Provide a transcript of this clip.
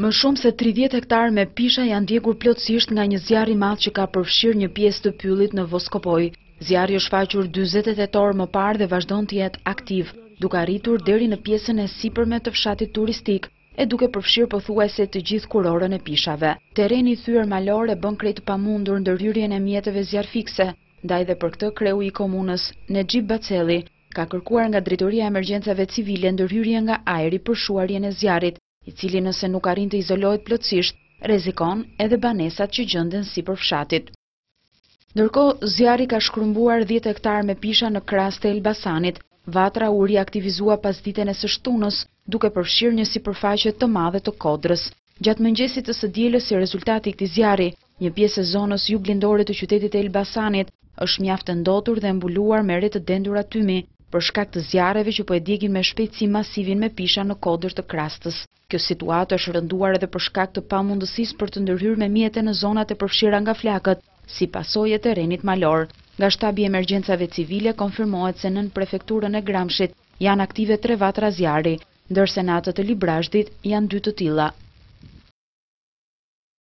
Më shumë se 30 hektar me pisha janë djegur plotësisht nga një zjarr i madh që ka përfshirë një pjesë të pyllit në Voskopoj. Zjarri është faqur 48 orë më parë dhe vazhdon të jetë aktiv, duke arritur deri në pjesën e sipërme të fshatit turistik e duke përfshirë pothuajse të gjithë kurorën e pishave. Terreni i thyer malor e bën krejt pamundur ndërhyrjen e mjeteve zjarrfikse, ndaj dhe për këtë kreu i komunës, Nexhib Bacelli, ka kërkuar nga Drejtoria e Emergjencave Civile ndërhyrje nga ajri për shuarjen e zjarrit, i cili nëse nuk arrin të izolohet plotësisht, rrezikon edhe banesat që gjenden sipër fshatit. Ndërkohë, zjarri ka shkrumbuar 10 hektar me pisha në krahas të Elbasanit. Vatra u riaktivizua pas ditën e së shtunës, duke përfshirë një sipërfaqe të madhe të kodrës. Gjatë mëngjesit të së dielës, si rezultati i këtij zjarri, një pjesë e zonës juglindore të qytetit të Elbasanit është mjaft e ndotur dhe mbuluar me re të dendura tymi, për shkak të zjarreve që po e djegin me shpejtësi masivin me pisha në kodër të Krastës. Kjo situatë është rënduar edhe për shkak të pamundësisë për të ndërhyrë me mjete në zonat e përfshira nga flakët, si pasojë e terrenit malor. Nga shtabi i emergjencave civile konfirmohet se nën prefekturën e Gramshit janë aktive 3 vatra zjarri, ndërsa në atë të Librazhdit janë 2 të tilla.